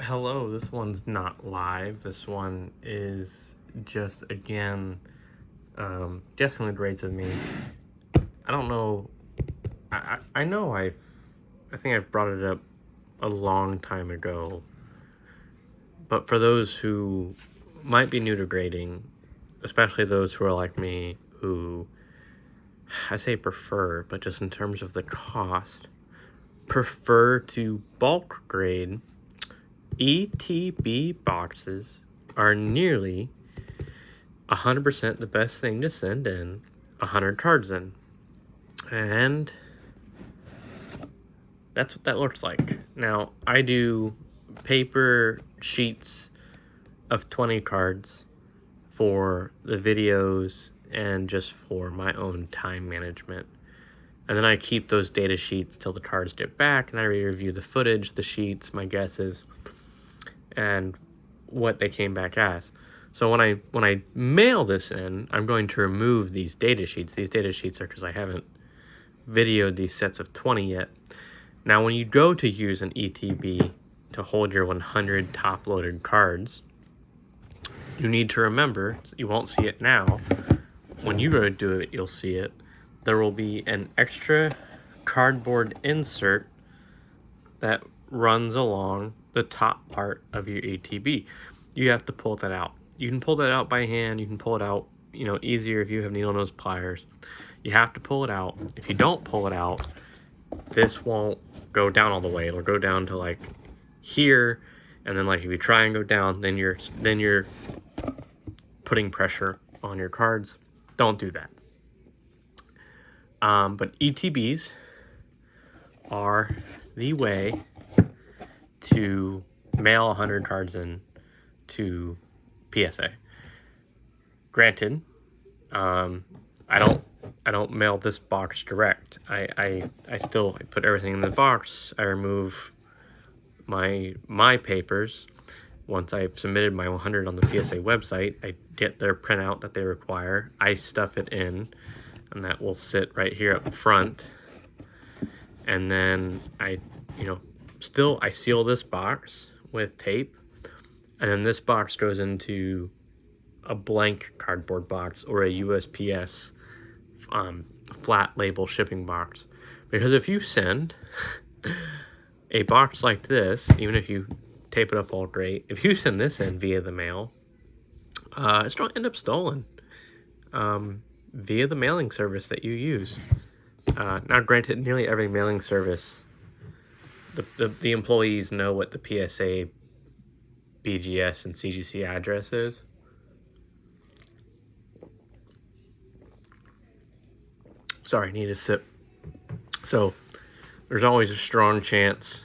Hello, this one's not live. This one is just, again, guessing the grades of me. I don't know. I know I think I brought it up a long time ago. But for those who might be new to grading, especially those who are like me, who I say prefer, but just in terms of the cost, prefer to bulk grade, ETB boxes are nearly 100% the best thing to send in 100 cards in. And that's what that looks like. Now, I do paper sheets of 20 cards for the videos and just for my own time management. And then I keep those data sheets till the cards get back, and I review the footage, the sheets, my guesses, and what they came back as. So when I mail this in, I'm going to remove these data sheets. These data sheets are because I haven't videoed these sets of 20 yet. Now, when you go to use an ETB to hold your 100 top-loaded cards, you need to remember, you won't see it now, when you go to do it, you'll see it, there will be an extra cardboard insert that runs along the top part of your ETB. You have to pull that out. You can pull that out by hand. You can pull it out, easier if you have needle nose pliers. You have to pull it out. If you don't pull it out, this won't go down all the way. It'll go down to like here, and then like if you try and go down, then you're putting pressure on your cards. Don't do that. But ETBs are the way to mail 100 cards in to PSA. Granted, I don't mail this box direct. I still put everything in the box. I remove my papers. Once I've submitted my 100 on the PSA website, I get their printout that they require. I stuff it in, and that will sit right here up front. And then I seal this box with tape, and then this box goes into a blank cardboard box or a USPS flat label shipping box. Because if you send a box like this, even if you tape it up all great, if you send this in via the mail, it's going to end up stolen via the mailing service that you use. Now, granted, nearly every mailing service, the employees know what the PSA, BGS, and CGC address is. Sorry, I need a sip. So, there's always a strong chance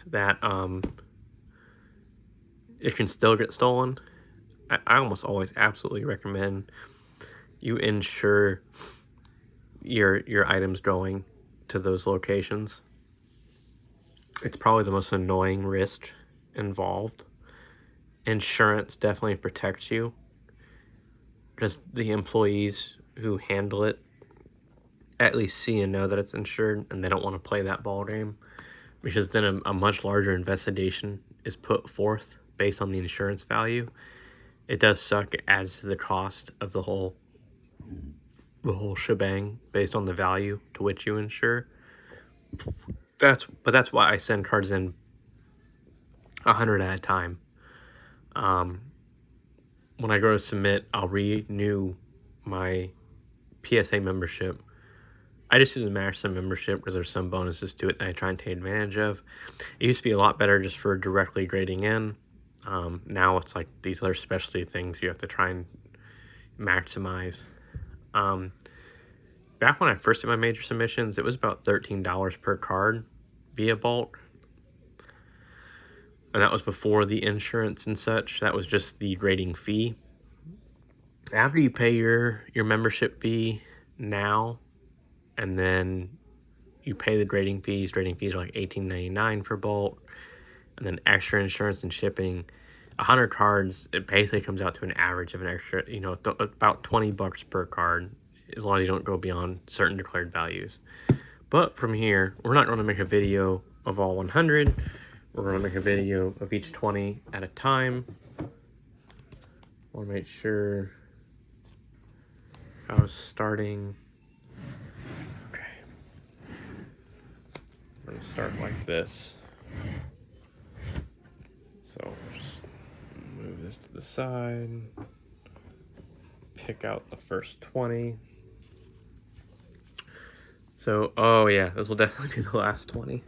that it can still get stolen. I almost always absolutely recommend you insure your items going to those locations. It's probably the most annoying risk involved. Insurance definitely protects you, because the employees who handle it at least see and know that it's insured, and they don't want to play that ball game, because then a much larger investigation is put forth based on the insurance value. It does suck as the cost of the whole shebang based on the value to which you insure. That's why I send cards in 100 at a time. When I go to submit, I'll renew my PSA membership. I just do the maximum membership because there's some bonuses to it that I try and take advantage of. It used to be a lot better just for directly grading in. Now it's like these other specialty things you have to try and maximize. Back when I first did my major submissions, it was about $13 per card via bulk. And that was before the insurance and such. That was just the grading fee. After you pay your membership fee now, and then you pay the grading fees are like $18.99 for bulk, and then extra insurance and shipping, 100 cards, it basically comes out to an average of an extra, about $20 per card, as long as you don't go beyond certain declared values. But from here, we're not going to make a video of all 100. We're going to make a video of each 20 at a time. I want to make sure I was starting. Okay. We're going to start like this. So just move this to the side. Pick out the first 20. So, oh yeah, this will definitely be the last 20.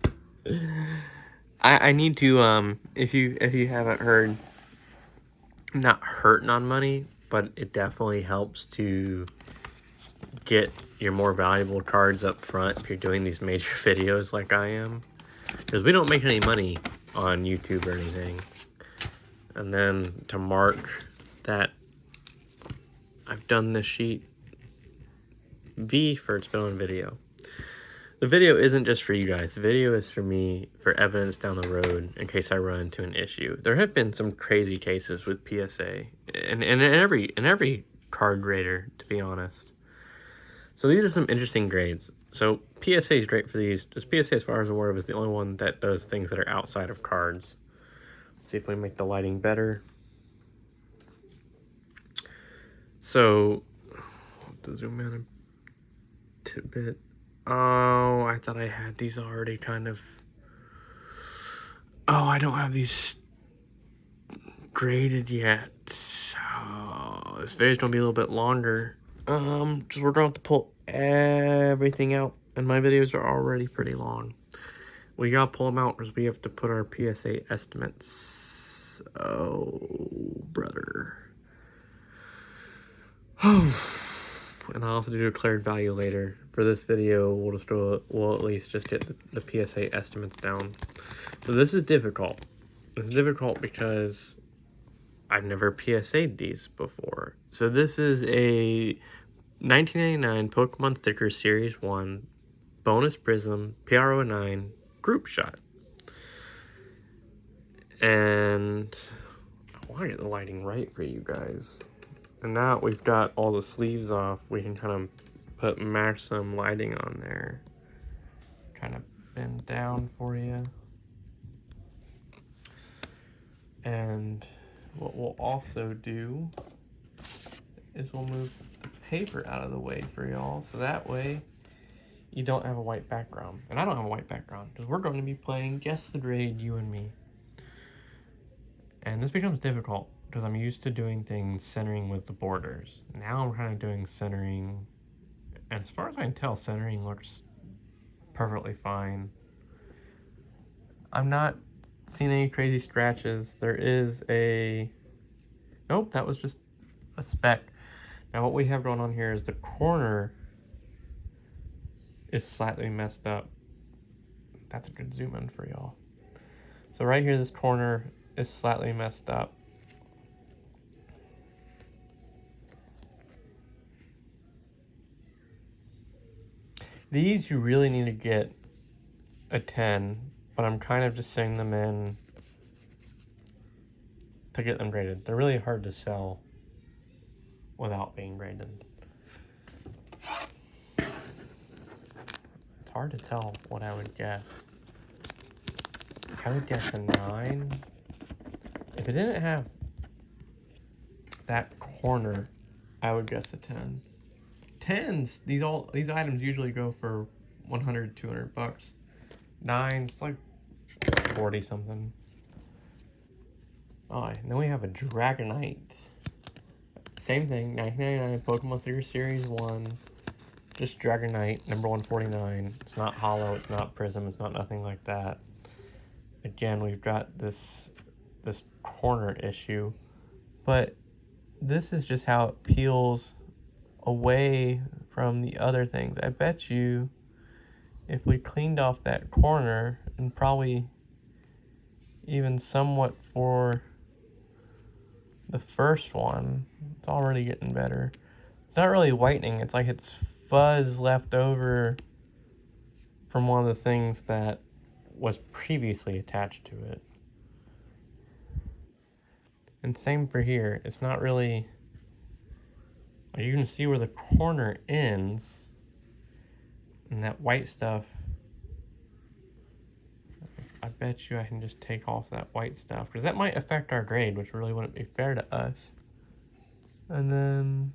I need to, if you haven't heard, I'm not hurting on money, but it definitely helps to get your more valuable cards up front if you're doing these major videos like I am. Because we don't make any money on YouTube or anything. And then to mark that I've done this sheet V for it's been on video. The video isn't just for you guys. The video is for me, for evidence down the road in case I run into an issue. There have been some crazy cases with PSA and every card grader, to be honest. So these are some interesting grades. So PSA is great for these. Just PSA, as far as I'm aware of, is the only one that does things that are outside of cards. Let's see if we make the lighting better. So, to zoom in a tidbit. Oh, I thought I had these already kind of... Oh, I don't have these graded yet. Oh, this video's gonna be a little bit longer. Just we're gonna have to pull everything out, and my videos are already pretty long. We gotta pull them out because we have to put our PSA estimates. Oh, brother. And I'll have to do declared value later. For this video, we'll at least just get the PSA estimates down. So this is difficult. It's difficult because I've never PSA'd these before. So this is a 1999 Pokemon Sticker Series 1 Bonus Prism PRO9 Group Shot. And I want to get the lighting right for you guys. And now we've got all the sleeves off, we can kind of put maximum lighting on there. Kind of bend down for you. And what we'll also do is we'll move the paper out of the way for y'all, so that way you don't have a white background. And I don't have a white background, because we're going to be playing Guess the Grade, you and me. And this becomes difficult, because I'm used to doing things centering with the borders. Now I'm kind of doing centering, and as far as I can tell, centering looks perfectly fine. I'm not seeing any crazy scratches. There is a... Nope, that was just a speck. Now what we have going on here is the corner is slightly messed up. That's a good zoom in for y'all. So right here, this corner is slightly messed up. These you really need to get a 10, but I'm kind of just setting them in to get them graded. They're really hard to sell without being graded. It's hard to tell what I would guess. I would guess a 9. If it didn't have that corner, I would guess a 10. 10s, these items usually go for 100, 200 bucks. 9s, like 40 something. Oh, and then we have a Dragonite. Same thing, 1999 Pokemon Sticker Series 1. Just Dragonite, number 149. It's not hollow, it's not prism, it's not nothing like that. Again, we've got this corner issue, but this is just how it peels away from the other things. I bet you if we cleaned off that corner, and probably even somewhat for the first one, it's already getting better. It's not really whitening, it's like it's fuzz left over from one of the things that was previously attached to it. And same for here, it's not really... You can see where the corner ends, and that white stuff bet you I can just take off that white stuff, because that might affect our grade, which really wouldn't be fair to us. And then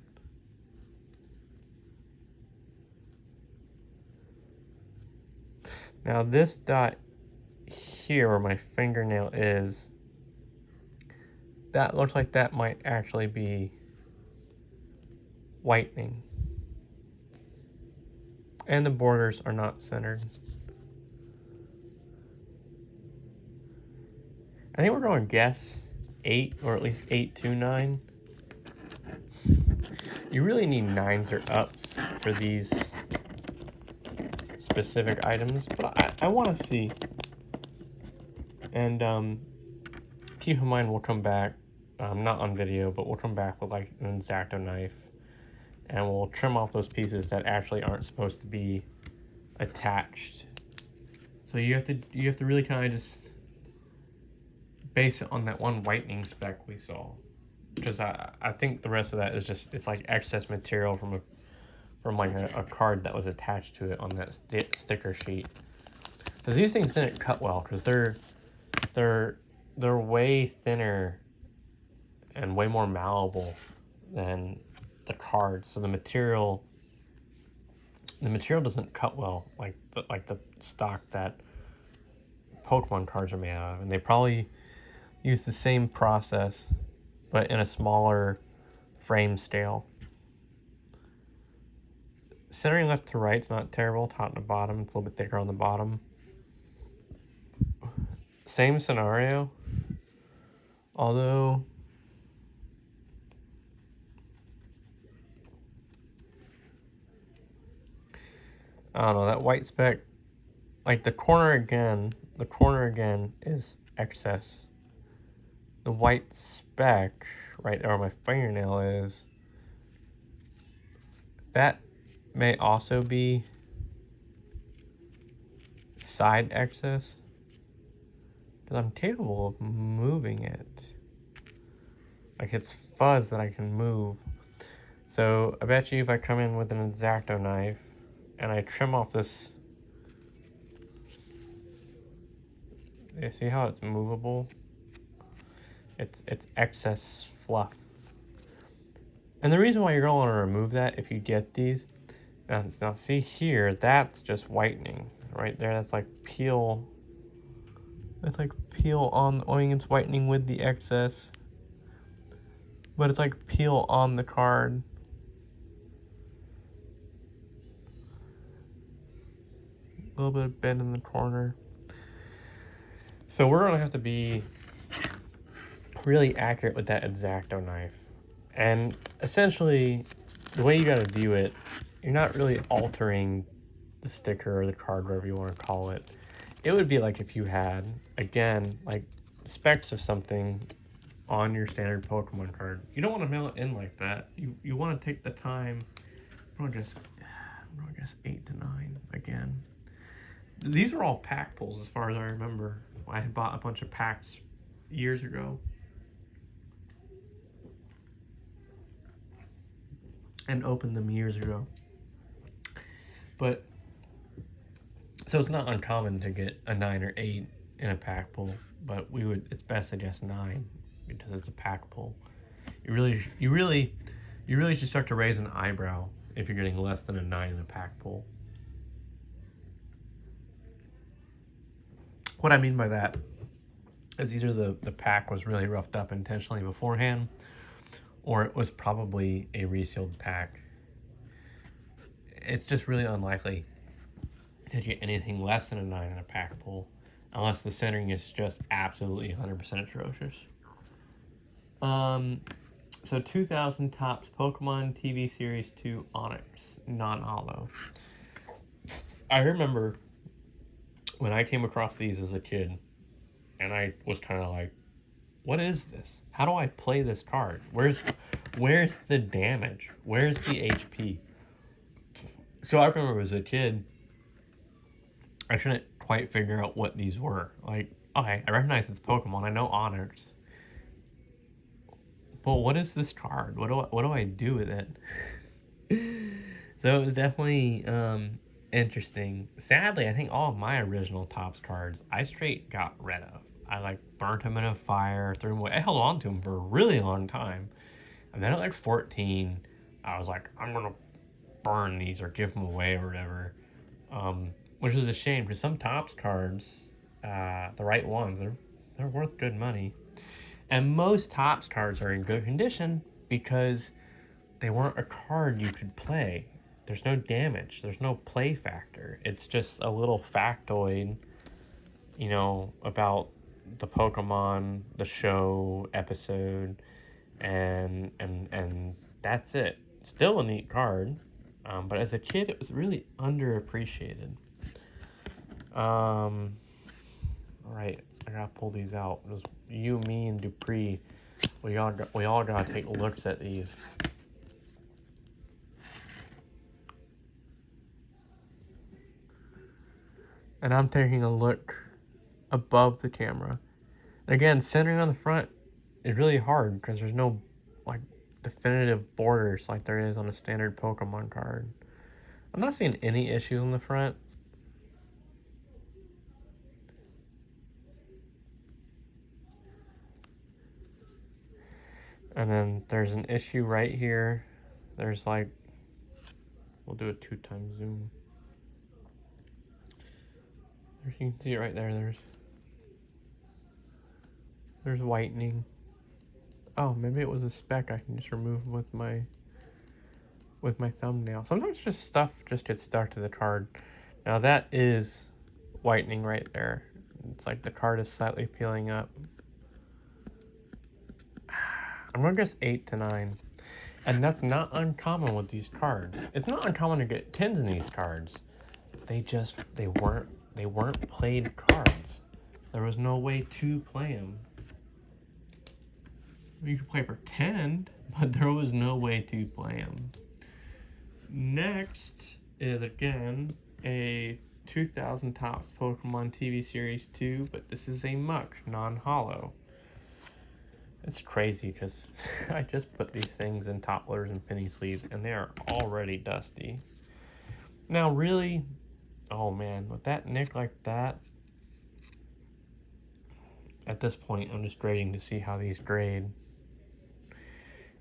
now this dot here where my fingernail is, that looks like that might actually be whitening. And the borders are not centered. I think we're going to guess 8, or at least 829. You really need 9s or ups for these specific items, but I want to see. And keep in mind, we'll come back, not on video, but we'll come back with like an X-Acto knife, and we'll trim off those pieces that actually aren't supposed to be attached. So you have to really kind of just base it on that one whitening speck we saw, because I think the rest of that is just, it's like excess material from like a card that was attached to it on that sticker sheet. Because these things didn't cut well, because they're way thinner and way more malleable than the cards. So the material doesn't cut well like the stock that Pokemon cards are made out of, and they probably use the same process but in a smaller frame scale. Centering left to right is not terrible. Top to bottom, it's a little bit thicker on the bottom. Same scenario, although I don't know, that white speck, like the corner again is excess. The white speck right there where my fingernail is, that may also be side excess, because I'm capable of moving it. Like, it's fuzz that I can move. So I bet you if I come in with an X-Acto knife and I trim off this, you see how it's movable? It's excess fluff. And the reason why you're going to want to remove that if you get these, now see here, that's just whitening right there. That's like peel. That's like peel on, I mean, it's whitening with the excess, but it's like peel on the card. A little bit of bend in the corner. So we're going to have to be really accurate with that X-Acto knife. And essentially, the way you got to view it, you're not really altering the sticker or the card, whatever you want to call it. It would be like if you had, again, like specs of something on your standard Pokemon card. You don't want to mail it in like that. You want to take the time. I'm gonna guess 8 to 9 again. These are all pack pulls as far as I remember. I had bought a bunch of packs years ago. And opened them years ago. But, so it's not uncommon to get a 9 or 8 in a pack pull, but it's best to guess 9 because it's a pack pull. You really should start to raise an eyebrow if you're getting less than a 9 in a pack pull. What I mean by that is either the pack was really roughed up intentionally beforehand, or it was probably a resealed pack. It's just really unlikely to get anything less than a 9 in a pack pull, unless the centering is just absolutely 100% atrocious. So 2000 Topps Pokemon TV Series 2 Onyx, non-holo. I remember when I came across these as a kid, and I was kind of like, what is this? How do I play this card? Where's the damage? Where's the HP? So I remember as a kid, I couldn't quite figure out what these were. Like, okay, I recognize it's Pokemon. I know Onyx. But what is this card? What do I do with it? So it was definitely interesting. Sadly, I think all of my original Topps cards I straight got rid of. I like burnt them in a fire, threw them away. I held on to them for a really long time. And then at like 14, I was like, I'm gonna burn these or give them away or whatever. Which is a shame because some Topps cards, the right ones, they're worth good money. And most Topps cards are in good condition because they weren't a card you could play. There's no damage. There's no play factor. It's just a little factoid, about the Pokemon, the show, episode, and that's it. Still a neat card, but as a kid, it was really underappreciated. All right, I gotta pull these out. It was you, me, and Dupree. We all gotta take looks at these. And I'm taking a look above the camera. And again, centering on the front is really hard because there's no like definitive borders like there is on a standard Pokemon card. I'm not seeing any issues on the front. And then there's an issue right here. There's like, we'll do a 2x zoom. You can see it right there. There's whitening. Oh, maybe it was a speck I can just remove with my thumbnail. Sometimes just stuff just gets stuck to the card. Now that is whitening right there. It's like the card is slightly peeling up. I'm gonna guess 8 to 9. And that's not uncommon with these cards. It's not uncommon to get 10s in these cards. They weren't played cards. There was no way to play them. You could play for 10, but there was no way to play them. Next is again a 2000 Topps Pokemon TV Series 2, but this is a muck, non-hollow. It's crazy because I just put these things in top loaders and penny sleeves and they are already dusty. Now really, oh man, with that nick like that, at this point I'm just grading to see how these grade.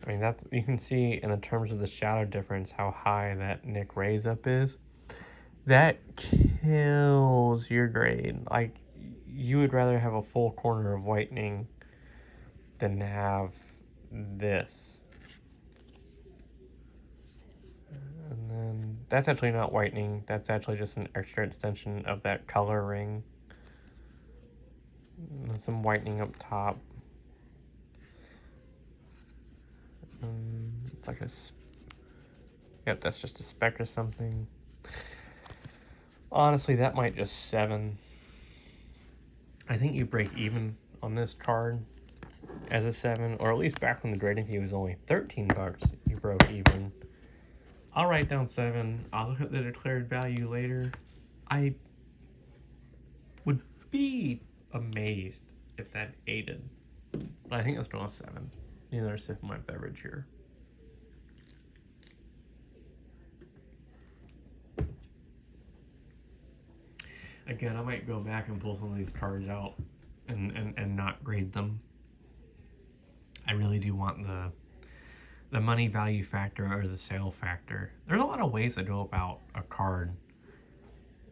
I mean, that's, you can see in the terms of the shadow difference how high that nick raise up is. That kills your grade. Like, you would rather have a full corner of whitening than have this. And then that's actually not whitening. That's actually just an extra extension of that color ring. And some whitening up top. It's like a, yep, that's just a speck or something. Honestly, that might just 7. I think you break even on this card as a 7, or at least back when the grading fee was only 13 bucks, you broke even. I'll write down 7. I'll look at the declared value later. I would be amazed if that aided, but I think that's going to 7. Another sip of my beverage here. Again, I might go back and pull some of these cards out and not grade them. I really do want the money value factor or the sale factor. There's a lot of ways to go about a card.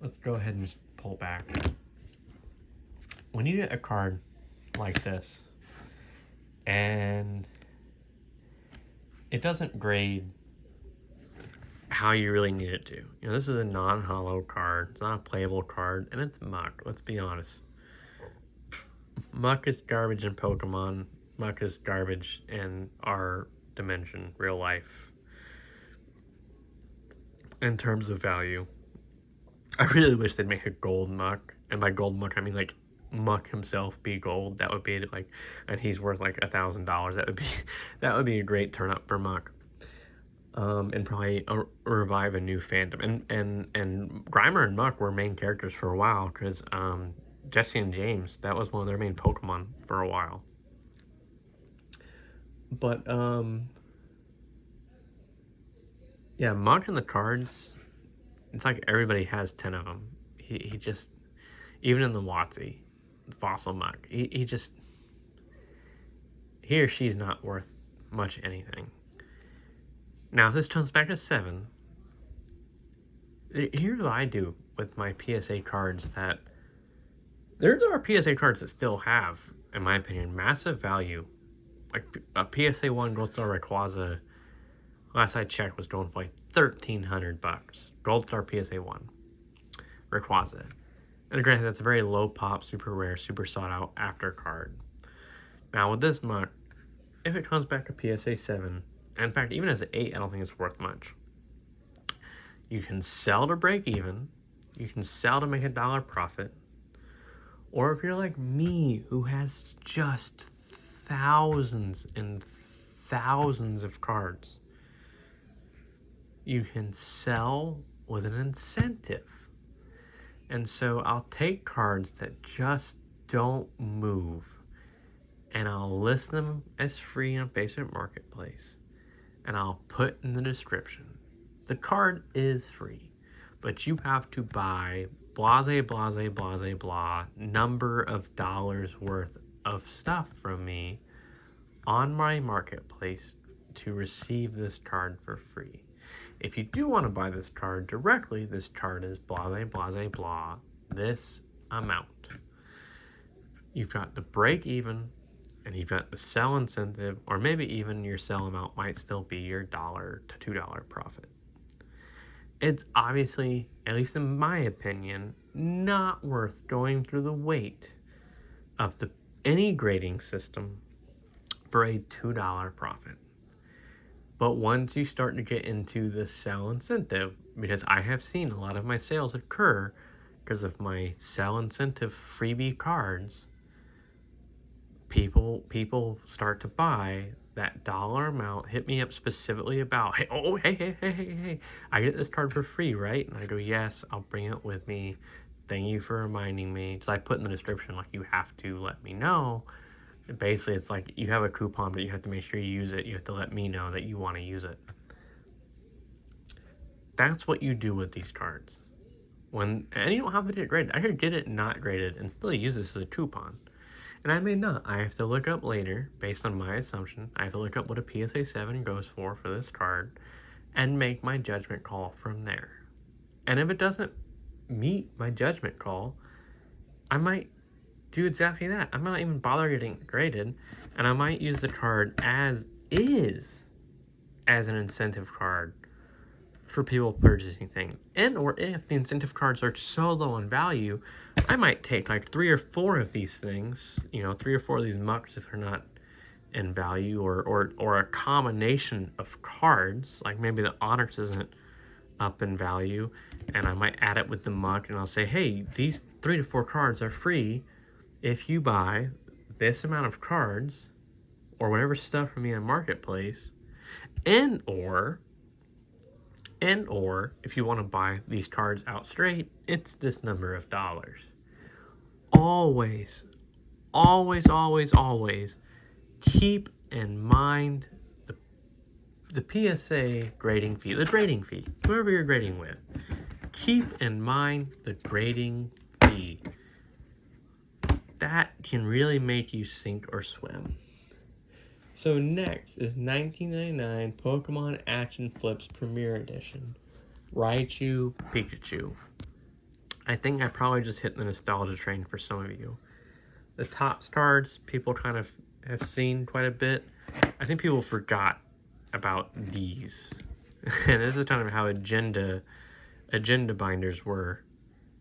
Let's go ahead and just pull back. When you get a card like this, and it doesn't grade how you really need it to. This is a non-hollow card. It's not a playable card, and it's muck. Let's be honest. Muck is garbage in Pokemon. Muck is garbage in our dimension, real life. In terms of value, I really wish they'd make a gold muck, and by gold muck I mean like Muck himself be gold. That would be like, and he's worth like $1,000. That would be a great turn up for Muck. And probably revive a new fandom. And Grimer and Muck were main characters for a while because Jesse and James, that was one of their main Pokemon for a while. But yeah, Muck and the cards It's like everybody has 10 of them. He just, even in the WotC, fossil muck, he or she's not worth much anything. Now, if this comes back to 7, here's what I do with my PSA cards that there are PSA cards that still have, in my opinion, massive value. Like a PSA 1 Gold Star Rayquaza, last I checked, was going for like $1,300. Gold Star PSA 1 Rayquaza. And granted, that's a very low pop, super rare, super sought out after card. Now, with this muck, if it comes back to PSA 7, and in fact, even as an 8, I don't think it's worth much. You can sell to break even, you can sell to make $1 profit, or if you're like me, who has just thousands and thousands of cards, you can sell with an incentive. And so I'll take cards that just don't move, and I'll list them as free on Facebook Marketplace, and I'll put in the description, the card is free, but you have to buy blase, blase, blase, blah, number of dollars worth of stuff from me on my marketplace to receive this card for free. If you do want to buy this card directly, this card is blase, blase, blah, this amount. You've got the break even, and you've got the sell incentive, or maybe even your sell amount might still be your $1 to $2 profit. It's obviously, at least in my opinion, not worth going through the weight of any grading system for a $2 profit. But once you start to get into the sell incentive, because I have seen a lot of my sales occur because of my sell incentive freebie cards, people start to buy that dollar amount, hit me up specifically about, hey, I get this card for free, right? And I go, yes, I'll bring it with me. Thank you for reminding me. Because I put in the description, like, you have to let me know. And basically, it's like you have a coupon, but you have to make sure you use it. You have to let me know that you want to use it. That's what you do with these cards. And you don't have to get it graded. I could get it not graded and still use this as a coupon. And I may not. I have to look up later, based on my assumption. I have to look up what a PSA 7 goes for this card and make my judgment call from there. And if it doesn't meet my judgment call, I might do exactly that. I might not even bother getting it graded, and I might use the card as is as an incentive card for people purchasing things. And or if the incentive cards are so low in value, I might take like 3 or 4 of these things, 3 or 4 of these mucks if they're not in value, or a combination of cards, like maybe the Onyx isn't up in value, and I might add it with the muck, and I'll say, hey, these 3 to 4 cards are free if you buy this amount of cards or whatever stuff from me on Marketplace, and or if you want to buy these cards out straight, it's this number of dollars. Always keep in mind the PSA grading fee, whoever you're grading with. Keep in mind the grading fee. That can really make you sink or swim. So next is $19.99 Pokemon Action Flips Premier Edition. Raichu, Pikachu. I think I probably just hit the nostalgia train for some of you. The top cards, people kind of have seen quite a bit. I think people forgot about these. And this is kind of how agenda binders were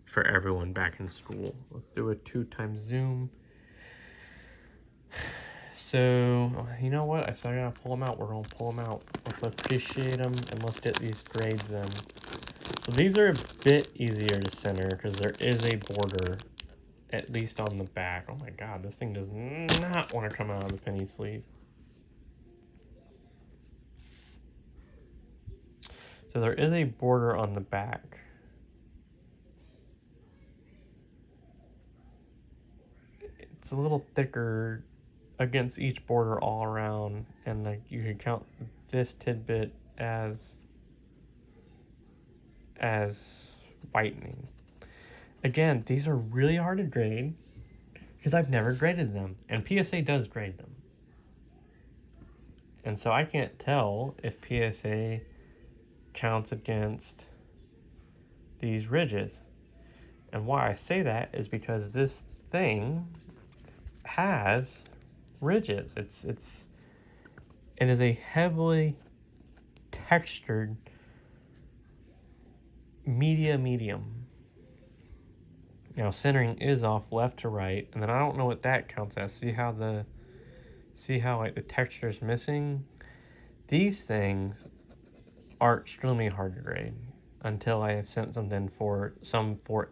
for everyone back in school. Let's do a 2x zoom. So, you know what? I still gotta pull them out. We're gonna pull them out. Let's appreciate them, and let's get these grades in. So these are a bit easier to center because there is a border, at least on the back. Oh my god, this thing does not want to come out of the penny sleeve. So there is a border on the back. It's a little thicker against each border all around, and like you could count this tidbit as as whitening. Again, these are really hard to grade because I've never graded them, and PSA does grade them. And so I can't tell if PSA counts against these ridges. And why I say that is because this thing has ridges. It is a heavily textured medium. Now centering is off left to right, and then I don't know what that counts as. See how like the texture is missing? These things are extremely hard to grade until I have sent something for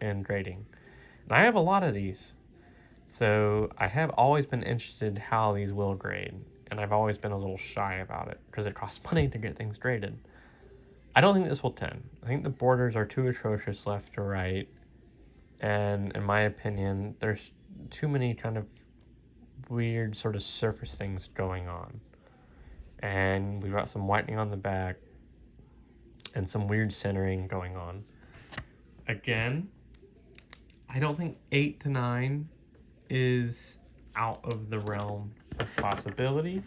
end grading. And I have a lot of these. So I have always been interested how these will grade, and I've always been a little shy about it because it costs money to get things graded. I don't think this will 10. I think the borders are too atrocious left to right, and in my opinion, there's too many kind of weird sort of surface things going on. And we've got some whitening on the back and some weird centering going on. Again, I don't think 8 to 9 is out of the realm of possibility.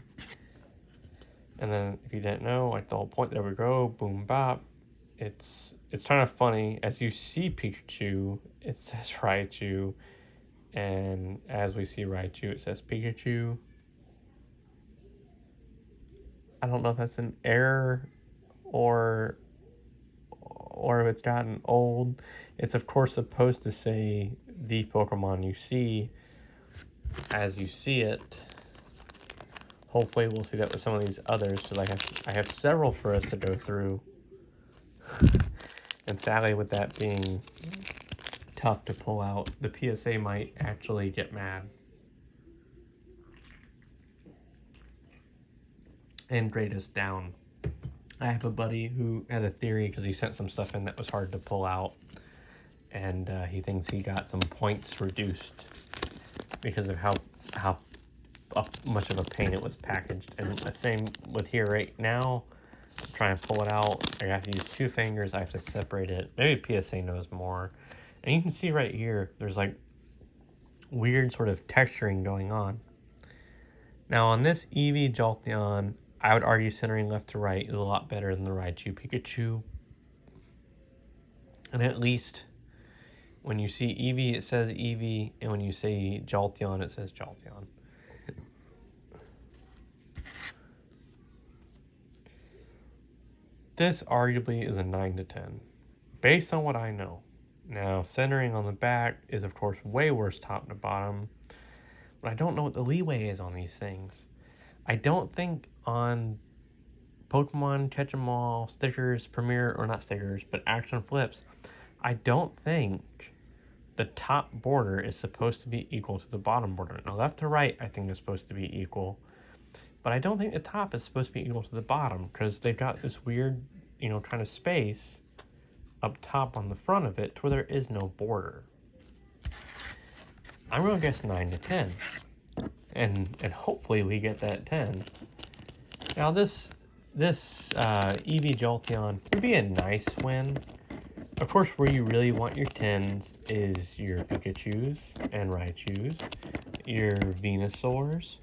And then if you didn't know, like the whole point, there we go, boom bop. It's kind of funny, as you see Pikachu, it says Raichu, and as we see Raichu, it says Pikachu. I don't know if that's an error or if it's gotten old. It's of course supposed to say the Pokemon you see as you see it. Hopefully we'll see that with some of these others, because I have several for us to go through. And sadly, with that being tough to pull out, the PSA might actually get mad and grade us down. I have a buddy who had a theory because he sent some stuff in that was hard to pull out, and he thinks he got some points reduced because of how much of a pain it was packaged. And the same with here right now. Try and pull it out. I have to use 2 fingers. I have to separate it. Maybe PSA knows more. And you can see right here, there's like weird sort of texturing going on. Now on this Eevee Jolteon, I would argue centering left to right is a lot better than the Raichu Pikachu. And at least when you see Eevee, it says Eevee, and when you say Jolteon, it says Jolteon. This arguably is a 9 to 10, based on what I know. Now, centering on the back is, of course, way worse top to bottom, but I don't know what the leeway is on these things. I don't think on Pokemon Catch 'em All stickers, Premier, or not stickers, but action flips, I don't think the top border is supposed to be equal to the bottom border. Now, left to right, I think is supposed to be equal. But I don't think the top is supposed to be equal to the bottom, because they've got this weird, kind of space up top on the front of it to where there is no border. I'm going to guess 9 to 10. And hopefully we get that 10. Now this Eevee Jolteon would be a nice win. Of course, where you really want your 10s is your Pikachus and Raichus, your Venusaurs,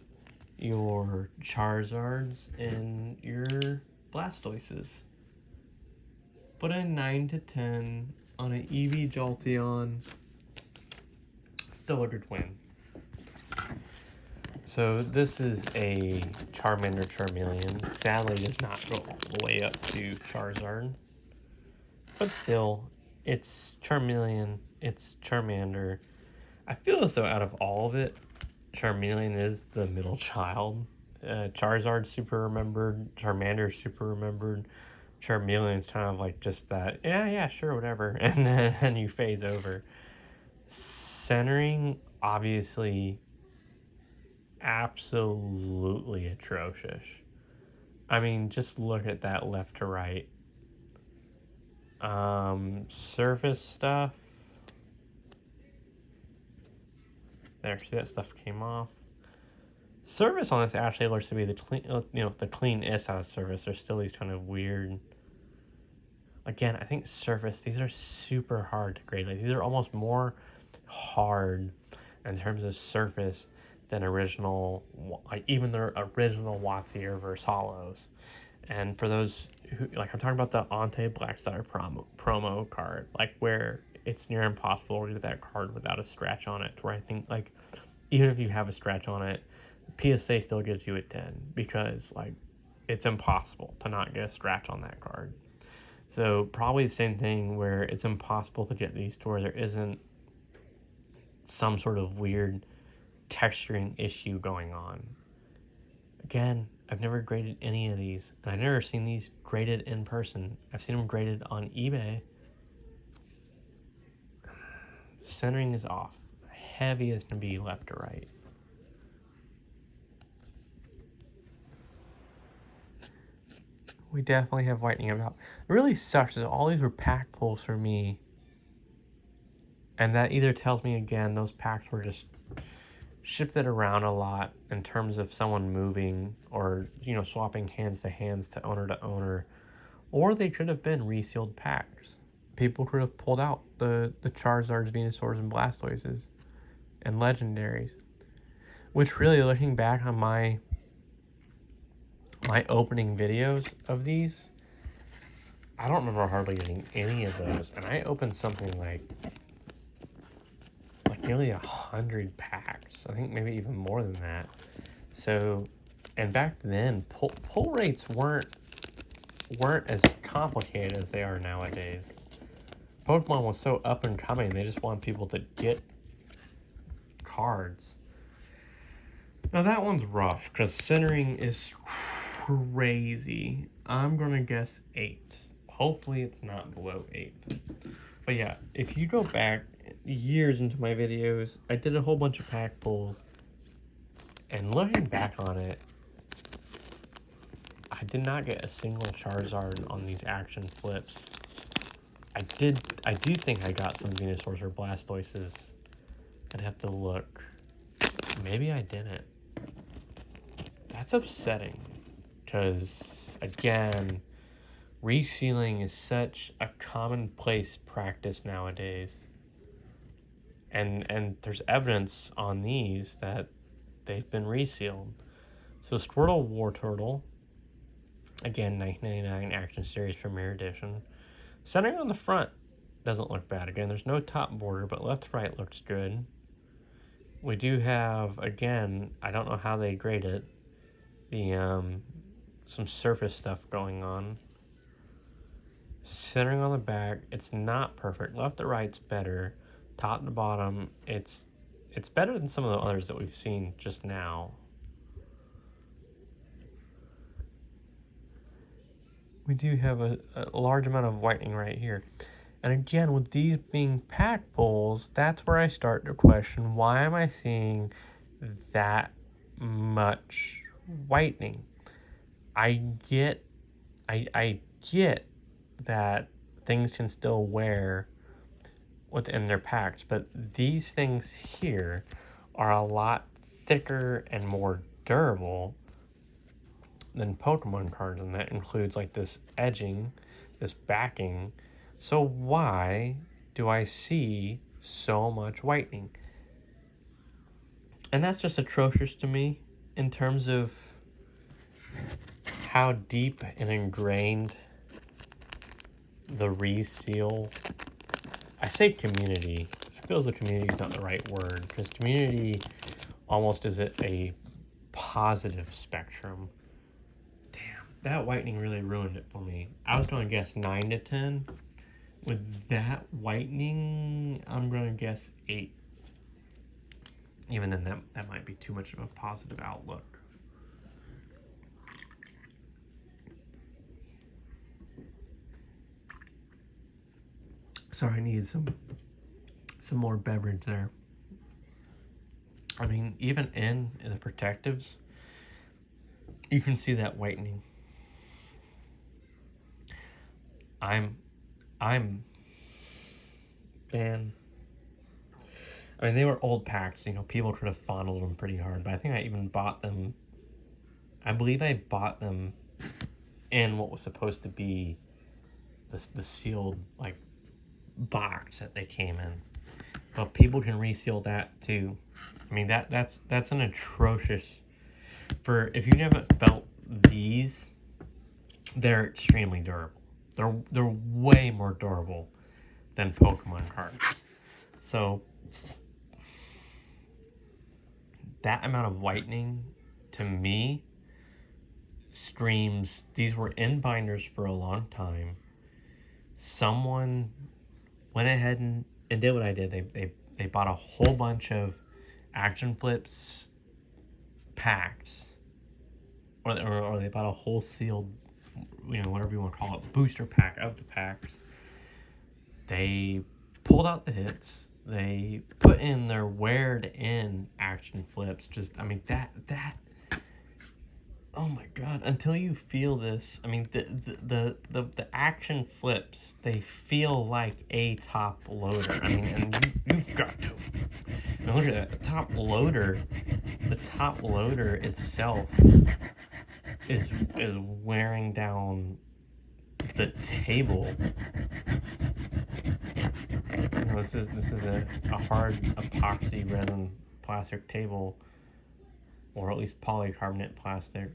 your Charizards, and your Blastoises. But a 9 to 10 on an Eevee Jolteon, still a good win. So this is a Charmander Charmeleon. Sadly, does not go all the way up to Charizard. But still, it's Charmeleon, it's Charmander. I feel as though out of all of it, Charmeleon is the middle child. Charizard's super remembered, Charmander's super remembered. Charmeleon's kind of like just that, yeah, sure, whatever, and then you phase over. Centering, obviously, absolutely atrocious. I mean, just look at that left to right. Surface stuff. There, see that stuff came off. Surface on this actually looks to be the clean, the cleanest out of surface. There's still these kind of weird Again, I think surface, these are super hard to grade. Like, these are almost more hard in terms of surface than original, like even the original Watsy or Versalos. And for those who, like, I'm talking about the Ante Black Star promo card, like where it's near impossible to get that card without a scratch on it. Where I think, like, even if you have a scratch on it, PSA still gives you a 10 because, like, it's impossible to not get a scratch on that card. So probably the same thing where it's impossible to get these to where there isn't some sort of weird texturing issue going on. Again, I've never graded any of these, and I've never seen these graded in person. I've seen them graded on eBay. Centering is off. Heavy as can be left to right. We definitely have whitening about. It really sucks that all these were pack pulls for me. And that either tells me, again, those packs were just shifted around a lot in terms of someone moving or, you know, swapping hands to owner, or they could have been resealed packs. People could have pulled out the Charizards, Venusaurs, and Blastoises and Legendaries, which really, looking back on my opening videos of these, I don't remember hardly getting any of those, and I opened something like nearly 100 packs. I think maybe even more than that. So, and back then, pull rates weren't as complicated as they are nowadays. Pokemon was so up and coming, they just want people to get cards. Now that one's rough because centering is crazy. I'm gonna guess 8. Hopefully it's not below 8. But yeah, if you go back years into my videos, I did a whole bunch of pack pulls, and looking back on it, I did not get a single Charizard on these action flips. I do think I got some Venusaurs or Blastoises. I'd have to look. Maybe I didn't. That's upsetting, because again, resealing is such a commonplace practice nowadays. And there's evidence on these that they've been resealed. So Squirtle Wartortle, again, 1999 Action Series Premier Edition. Centering on the front doesn't look bad. Again, there's no top border, but left to right looks good. We do have, again, I don't know how they grade it, some surface stuff going on. Centering on the back, it's not perfect. Left to right's better. Top to bottom, it's better than some of the others that we've seen just now. We do have a large amount of whitening right here. And again, with these being pack pulls, that's where I start to question, why am I seeing that much whitening? I get that things can still wear within their packs, but these things here are a lot thicker and more durable than Pokemon cards, and that includes like this edging, this backing. So why do I see so much whitening? And that's just atrocious to me in terms of how deep and ingrained the reseal, I say community, I feel as though community is not the right word, because community almost is a positive spectrum. Damn, that whitening really ruined it for me. I was going to guess 9 to 10. With that whitening, I'm going to guess 8. Even then, that might be too much of a positive outlook. Sorry, I need some more beverage there. I mean, even in the protectives, you can see that whitening. Man. I mean, they were old packs, you know, people could have fondled them pretty hard, but I think I even bought them, I believe I bought them in what was supposed to be the sealed like box that they came in. But people can reseal that too. I mean that's an atrocious. For if you haven't felt these, they're extremely durable. They're way more durable than Pokemon cards. So that amount of whitening to me screams these were in binders for a long time. Someone went ahead and did what I did. They bought a whole bunch of Action Flips packs, or they bought a whole sealed, whatever you want to call it, booster pack of the packs. They pulled out the hits. They put in their weared in Action Flips. Just, I mean, that. Oh my God! Until you feel this, I mean, the Action Flips, they feel like a top loader. I mean, and you've got to. I mean, look at that. The top loader itself is wearing down the table. This is a hard epoxy resin plastic table, or at least polycarbonate plastic,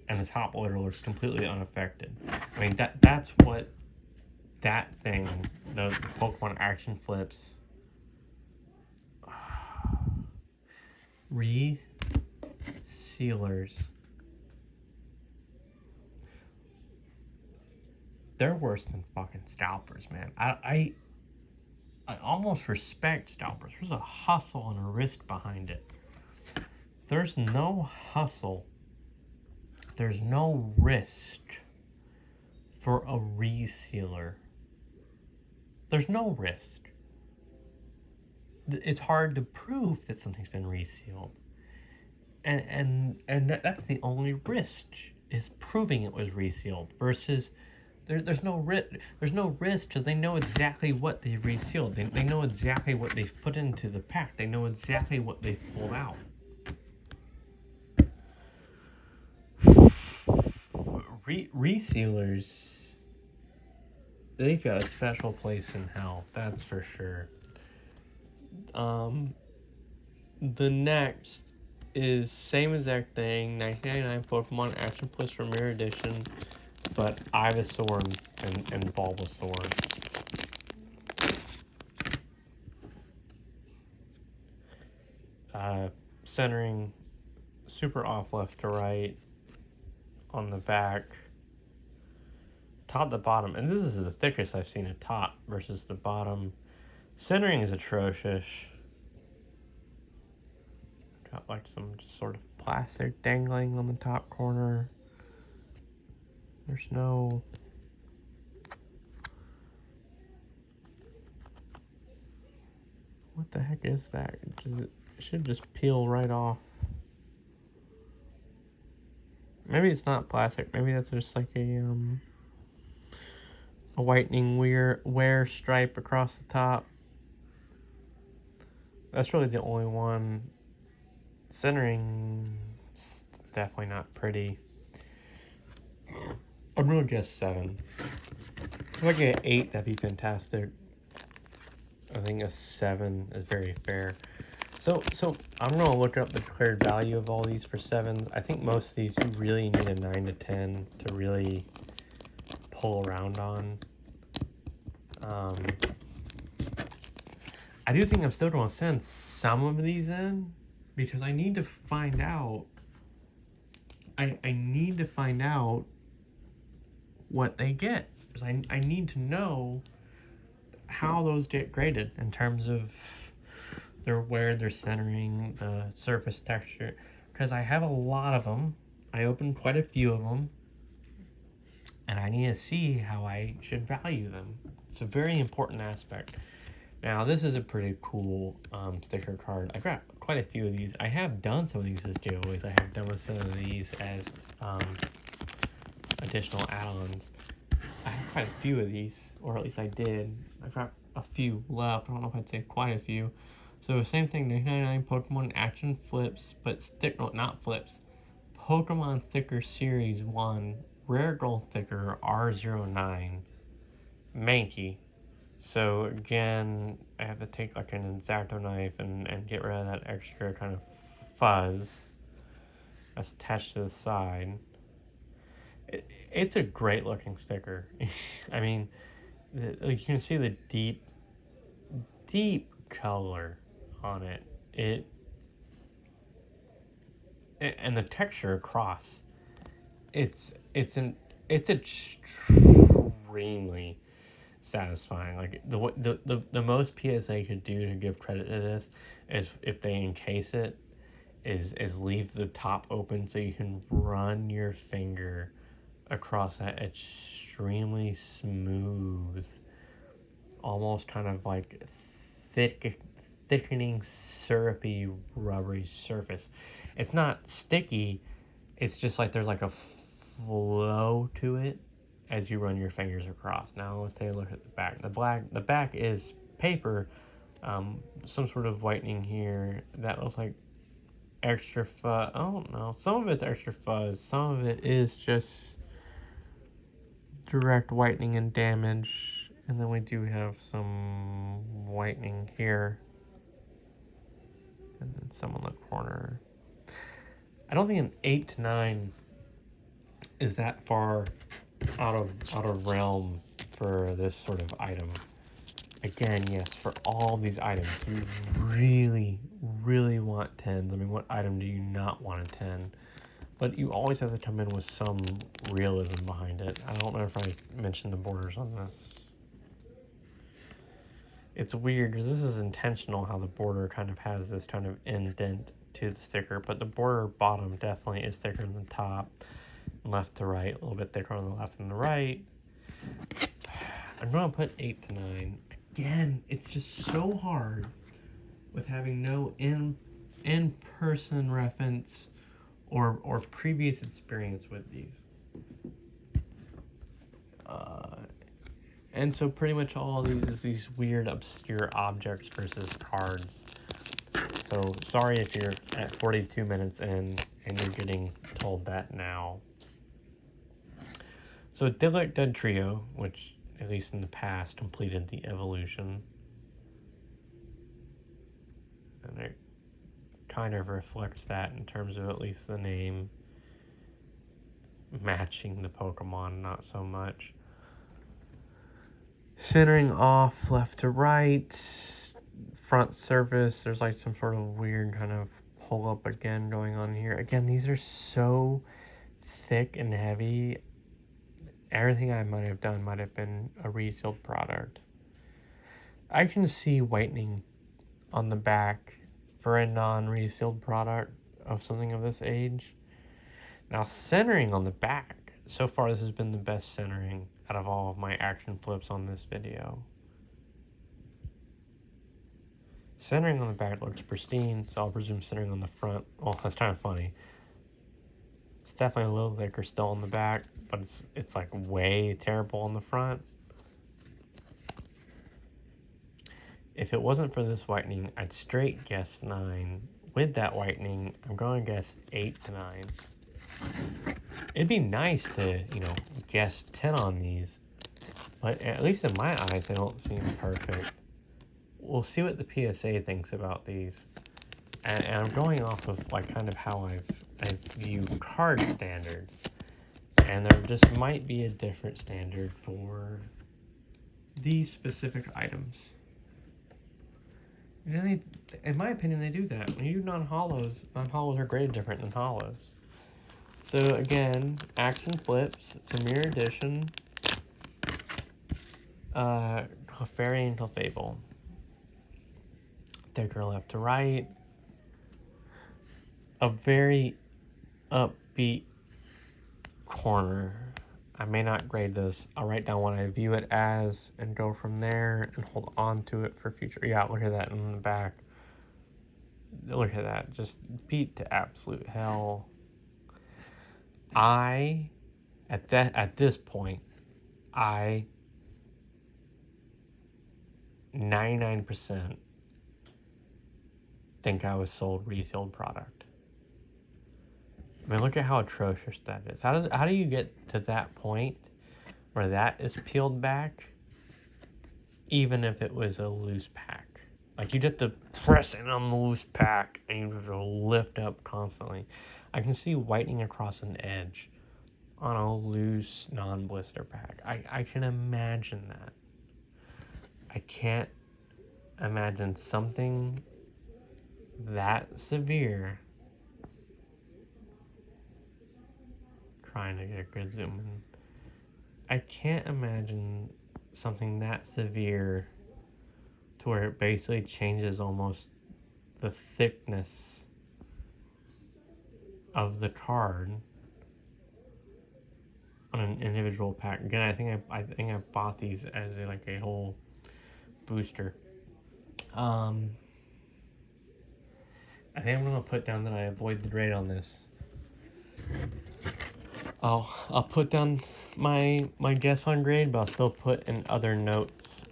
and the top loader looks completely unaffected. I mean that's what that thing, the Pokemon Action Flips, resealers. They're worse than fucking scalpers, man. I almost respect scalpers. There's a hustle and a risk behind it. There's no hustle. There's no risk for a resealer. There's no risk. It's hard to prove that something's been resealed. And that's the only risk, is proving it was resealed, versus there's no risk because they know exactly what they've resealed. They know exactly what they've put into the pack. They know exactly what they've pulled out. Resealers, they've got a special place in hell, that's for sure. The next is same exact thing, 1999 Pokemon Action Plus Premier Edition, but Ivysaur and Bulbasaur. Centering super off left to right on the back, top to bottom, and this is the thickest I've seen a top versus the bottom. Centering is atrocious. Got like some just sort of plastic dangling on the top corner. There's no... What the heck is that? It should just peel right off. Maybe it's not plastic. Maybe that's just like a whitening wear stripe across the top. That's really the only one. Centering, it's definitely not pretty. I'm gonna guess 7. If I get 8, that'd be fantastic. I think a 7 is very fair. So I'm gonna look up the declared value of all these for 7s. I think most of these you really need a 9 to 10 to really pull around on. I do think I'm still gonna send some of these in, because I need to find out. I need to find out what they get, because I need to know how those get graded in terms of their wear, their centering, the surface texture, because I have a lot of them. I opened quite a few of them, and I need to see how I should value them. It's a very important aspect. Now, this is a pretty cool sticker card. I've got quite a few of these. I have done some of these as giveaways. I have done some of these as additional add-ons. I have quite a few of these, or at least I did. I've got a few left. I don't know if I'd say quite a few. So same thing, 1999 Pokemon Action Flips, but not flips. Pokemon Sticker Series 1 Rare Gold Sticker R09. manky. So again, I have to take like an X-Acto knife and get rid of that extra kind of fuzz that's attached to the side. It's a great looking sticker. I mean, you can see the deep color on it. And the texture across. It's extremely satisfying. Like the most PSA could do to give credit to this is if they encase it, is leave the top open so you can run your finger across that extremely smooth, almost kind of like thickening, syrupy, rubbery surface. It's not sticky. It's just like there's like a flow to it as you run your fingers across. Now let's take a look at the back. The back is paper, some sort of whitening here that looks like extra fuzz. I don't know. Some of it's extra fuzz. Some of it is just direct whitening and damage. And then we do have some whitening here. And then some on the corner. I don't think an 8 to 9 is that far out of realm for this sort of item. Again, yes, for all these items, you really want 10s. I mean, what item do you not want a 10? But you always have to come in with some realism behind it. I don't know if I mentioned the borders on this. It's weird because this is intentional how the border kind of has this kind of indent to the sticker, but the border bottom definitely is thicker than the top. Left to right, a little bit thicker on the left than the right. I'm going to put 8 to 9. Again, it's just so hard with having no in-person reference or previous experience with these. And so pretty much all these is these weird obscure objects versus cards. So sorry if you're at 42 minutes in and you're getting told that now. So Dillick Dead Trio, which at least in the past completed the evolution. And it kind of reflects that in terms of at least the name matching the Pokemon, not so much. Centering off left to right, front surface, there's like some sort of weird kind of pull up again going on here. Again, these are so thick and heavy. Everything I might have done might have been a resealed product. I can see whitening on the back for a non-resealed product of something of this age. Now, centering on the back, so far this has been the best centering out of all of my action flips on this video. Centering on the back looks pristine, so I'll presume centering on the front. Well, that's kind of funny. It's definitely a little thicker still on the back, but it's like way terrible on the front. If it wasn't for this whitening, I'd straight guess 9. With that whitening, I'm going to guess 8 to 9. It'd be nice to, guess 10 on these, but at least in my eyes, they don't seem perfect. We'll see what the PSA thinks about these. And I'm going off of like kind of how I view card standards. And there just might be a different standard for these specific items. In my opinion, they do that. When you do non-hollows are graded different than hollows. So again, Action Flips, Premier Edition, Clefairy and Clefable. Thicker left to right. A very upbeat corner. I may not grade this. I'll write down what I view it as and go from there and hold on to it for future. Yeah, look at that in the back. Look at that. Just beat to absolute hell. At this point, 99% think I was sold resealed product. I mean, look at how atrocious that is. How do you get to that point where that is peeled back even if it was a loose pack. Like, you'd have to press in on the loose pack and you just lift up constantly. I can see whitening across an edge on a loose non-blister pack. I can imagine that. I can't imagine something that severe. Trying to get a good zoom in. I can't imagine something that severe to where it basically changes almost the thickness of the card on an individual pack. Again, I think I bought these as a whole booster. I think I'm gonna put down that I avoid the grade on this. I'll put down my guess on grade, but I'll still put in other notes.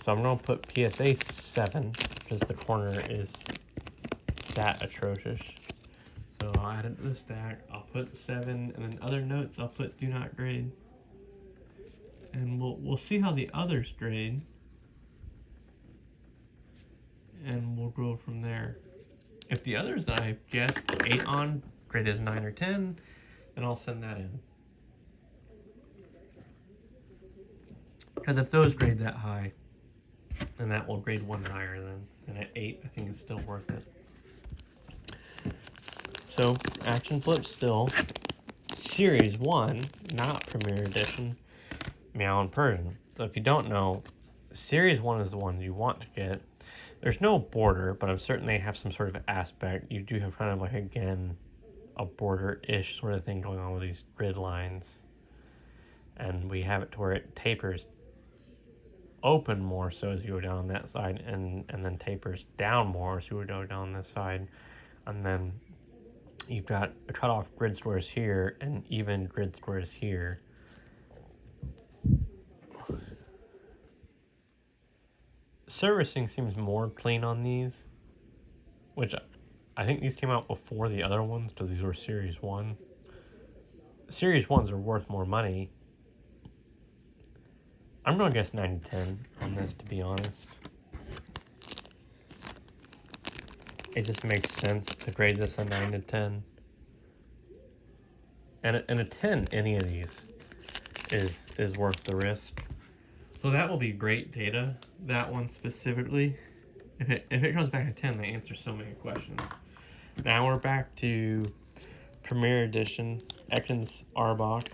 So I'm gonna put PSA 7 because the corner is that atrocious. So I'll add it to the stack. I'll put 7, and then other notes I'll put do not grade. And we'll see how the others grade, and we'll go from there. If the others that I guessed 8 on grade is 9 or 10, then I'll send that in. Because if those grade that high, then that will grade 1 higher then. And at 8, I think it's still worth it. So, Action Flip still. Series 1, not Premier Edition, Meow and Persian. So if you don't know, Series 1 is the one you want to get. There's no border, but I'm certain they have some sort of aspect. You do have kind of like, again, a border-ish sort of thing going on with these grid lines. And we have it to where it tapers open more so as you go down that side, and then tapers down more so you go down this side. And then you've got a cutoff grid squares here and even grid squares here. Servicing seems more clean on these, which I think these came out before the other ones because these were Series 1. Series 1s are worth more money. I'm going to guess 9 to 10 on this, to be honest. It just makes sense to grade this a 9 to 10. And a 10, any of these, is worth the risk. So that will be great data, that one specifically. If it comes back at 10, they answer so many questions. Now we're back to Premier Edition, Ekans Arbok.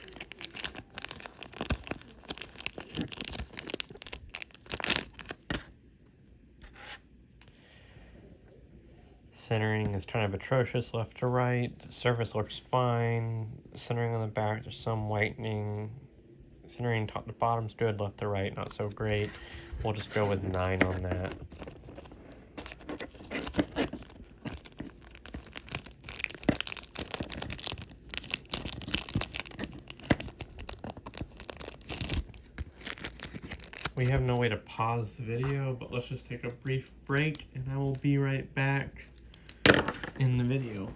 Centering is kind of atrocious left to right. Surface looks fine. Centering on the back, there's some whitening. Centering top to bottom's good, left to right, not so great. We'll just go with 9 on that. We have no way to pause the video, but let's just take a brief break and I will be right back in the video.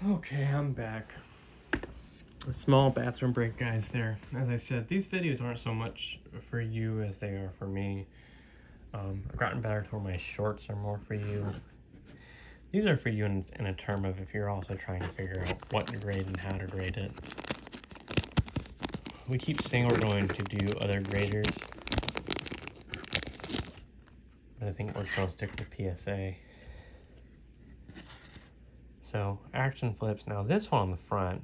Okay, I'm back. A small bathroom break, guys, there. As I said, these videos aren't so much for you as they are for me. I've gotten better to where my shorts are more for you. These are for you in a term of if you're also trying to figure out what to grade and how to grade it. We keep saying we're going to do other graders, but I think we're going to stick with PSA. So, action flips. Now this one on the front,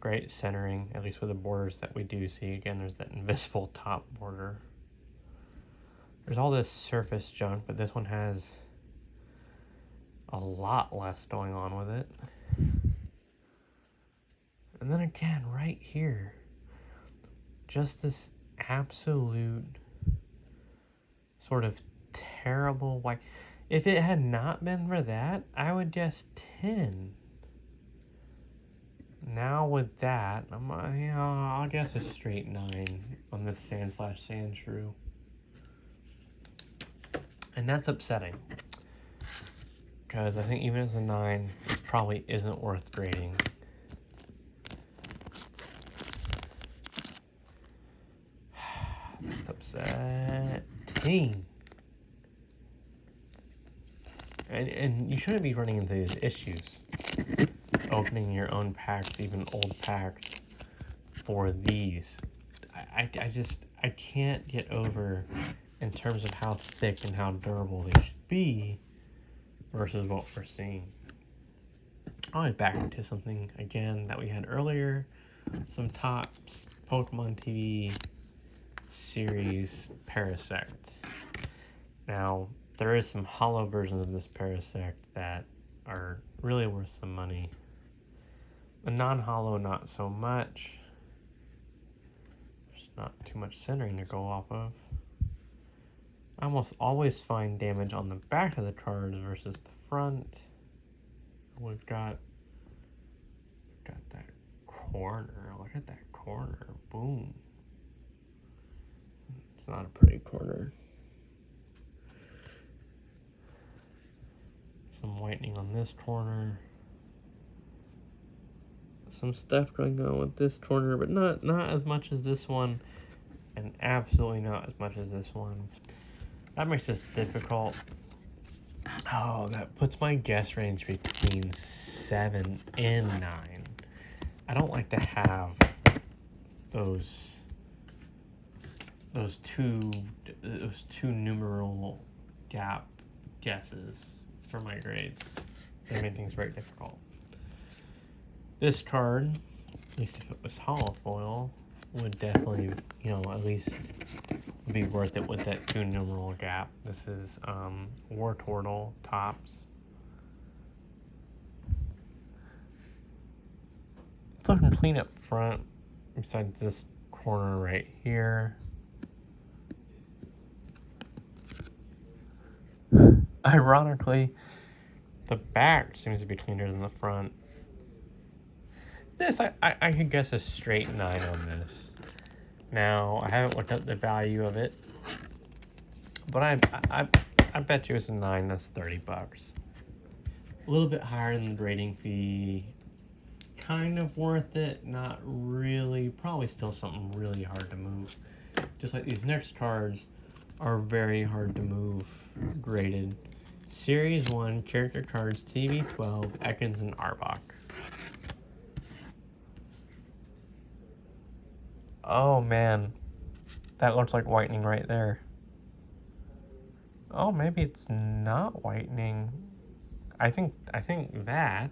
great centering, at least with the borders that we do see. Again, there's that invisible top border. There's all this surface junk, but this one has a lot less going on with it. And then again, right here, just this absolute sort of terrible white. If it had not been for that, I would guess 10. Now with that, I'll guess a straight 9 on this sand/sand shrew. And that's upsetting, because I think even as a 9, it probably isn't worth grading. That's upsetting. And you shouldn't be running into these issues. Opening your own packs, even old packs, for these. I can't get over in terms of how thick and how durable they should be versus what we're seeing. I'll get back into something again that we had earlier. Some Topps Pokemon TV series Parasect. Now, there is some hollow versions of this Parasect that are really worth some money. The non-hollow, not so much. There's not too much centering to go off of. I almost always find damage on the back of the cards versus the front. We've got that corner. Look at that corner. Boom. It's not a pretty corner. Some whitening on this corner. Some stuff going on with this corner, but not as much as this one, and absolutely not as much as this one. That makes this difficult. Oh, that puts my guess range between 7 and 9. I don't like to have those two numeral gap guesses for my grades. They make things very difficult. This card, at least if it was hollow foil, would definitely, at least be worth it with that 2 numeral gap. This is War Turtle Topps. It's looking clean up front, besides this corner right here. Ironically, the back seems to be cleaner than the front. This, I could guess a straight 9 on this. Now, I haven't looked up the value of it, but I bet you it's a 9. That's $30. A little bit higher than the grading fee. Kind of worth it, not really. Probably still something really hard to move. Just like these next cards are very hard to move graded. Series 1 character cards, TV12, Ekans and Arbok. Oh man, that looks like whitening right there. Oh, maybe it's not whitening. I think that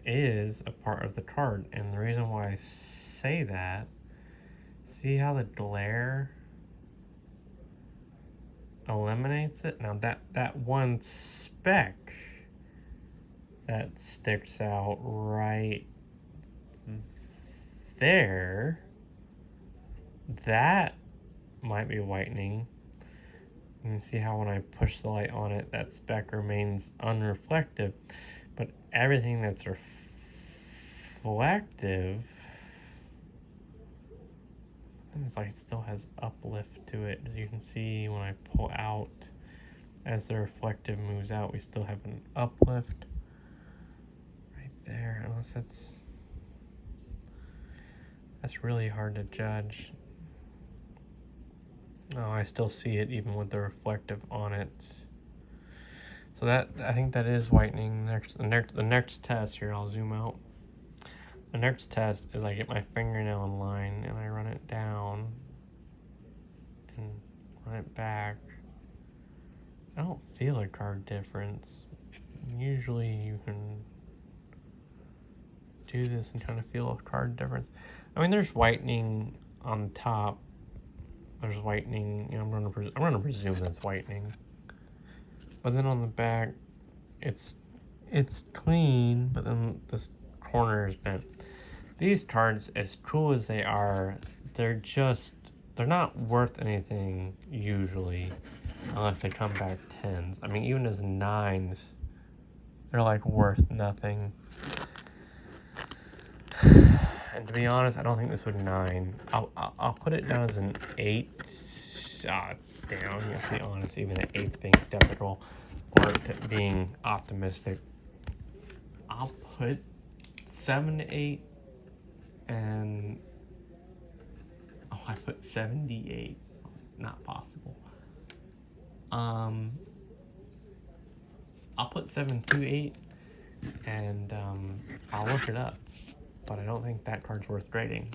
is a part of the card, and the reason why I say that, see how the glare eliminates it? Now that one speck that sticks out right there, that might be whitening. You can see how when I push the light on it, that speck remains unreflective, but everything that's reflective, it's like it still has uplift to it. As you can see when I pull out As the reflective moves out, we still have an uplift right there, unless that's really hard to judge. Oh, I still see it even with the reflective on it. So that, I think that is whitening. The next test here, I'll zoom out. The next test is I get my fingernail in line and I run it down and run it back. I don't feel a card difference. Usually you can do this and kind of feel a card difference. I mean, there's whitening on the top. There's whitening. You know, I'm gonna presume that's whitening. But then on the back, it's clean, but then this corner is bent. These cards, as cool as they are, they're not worth anything usually, unless they come back 10s. I mean, even as 9s, they're like worth nothing. And to be honest, I don't think this would 9. I'll put it down as an 8. Down. You have to be honest, even an 8's being skeptical or being optimistic. I'll put 7 to 8, and I put 78. Not possible. I'll put 7 to 8, and I'll look it up. But I don't think that card's worth grading.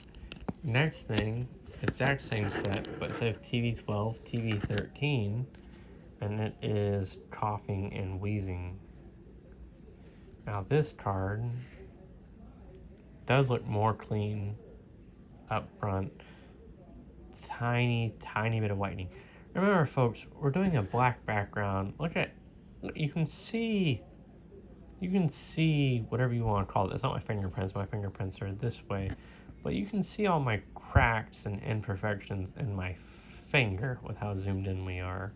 Next thing, exact same set, but instead of TV 12, TV 13, and it is coughing and wheezing. Now this card does look more clean up front. Tiny bit of whitening. Remember, folks, we're doing a black background. You can see whatever you want to call it. It's not my fingerprints. My fingerprints are this way. But you can see all my cracks and imperfections in my finger with how zoomed in we are.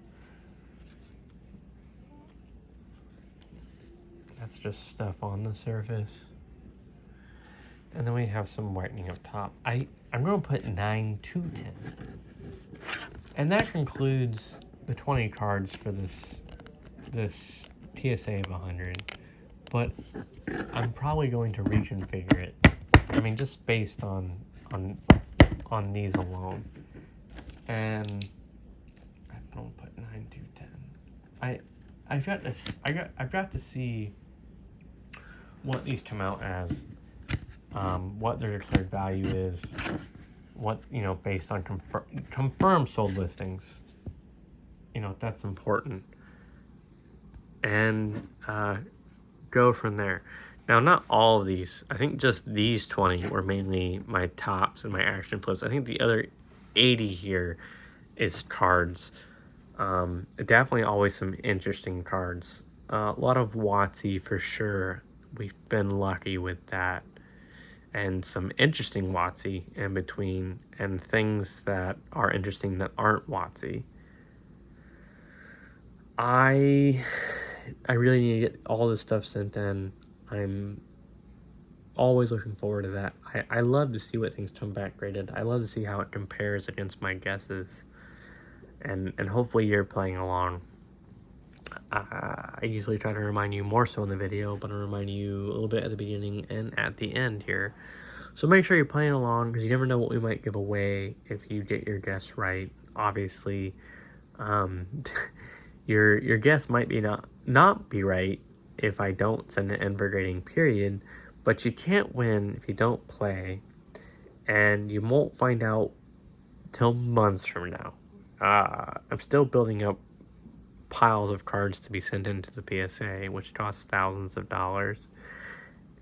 That's just stuff on the surface. And then we have some whitening up top. I'm going to put 9 to 10. And that concludes the 20 cards for this PSA of 100. But I'm probably going to reconfigure it. I mean, just based on these alone. And I don't put 9 to 10. I've got to see what these come out as, what their declared value is, what, based on confirmed sold listings. That's important. And go from there. Now, not all of these. I think just these 20 were mainly my tops and my action flips. I think the other 80 here is cards. Definitely always some interesting cards. A lot of WotC for sure. We've been lucky with that. And some interesting WotC in between, and things that are interesting that aren't WotC. I really need to get all this stuff sent in. I'm always looking forward to that. I love to see what things come back graded. I love to see how it compares against my guesses. And hopefully you're playing along. I usually try to remind you more so in the video, but I'll remind you a little bit at the beginning and at the end here. So make sure you're playing along, because you never know what we might give away if you get your guess right. Obviously, your guess might be not be right if I don't send it in for grading, period. But you can't win if you don't play, and you won't find out till months from now. I'm still building up piles of cards to be sent into the PSA, which costs thousands of dollars.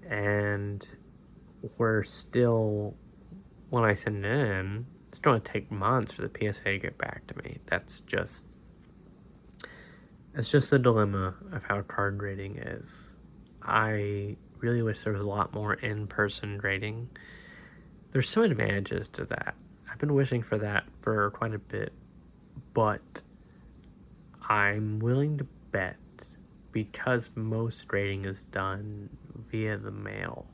And we're still, when I send it in, it's going to take months for the PSA to get back to me. It's just the dilemma of how card grading is. I really wish there was a lot more in-person grading. There's some advantages to that. I've been wishing for that for quite a bit, but I'm willing to bet, because most grading is done via the mail,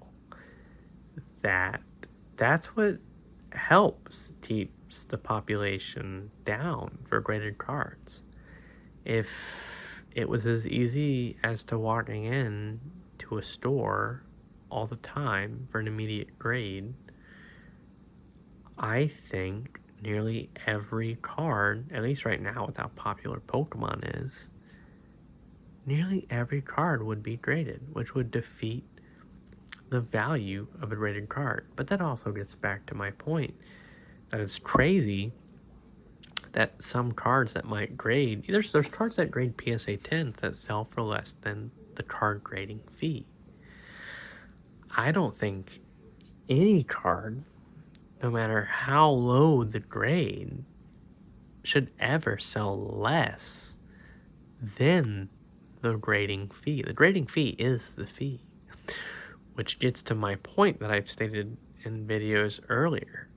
that's what keeps the population down for graded cards. If it was as easy as to walking in to a store all the time for an immediate grade, I think nearly every card, at least right now with how popular Pokemon is, nearly every card would be graded, which would defeat the value of a graded card. But that also gets back to my point that it's crazy that some cards that might grade, there's cards that grade PSA 10s that sell for less than the card grading fee. I don't think any card, no matter how low the grade, should ever sell less than the grading fee. The grading fee is the fee, which gets to my point that I've stated in videos earlier.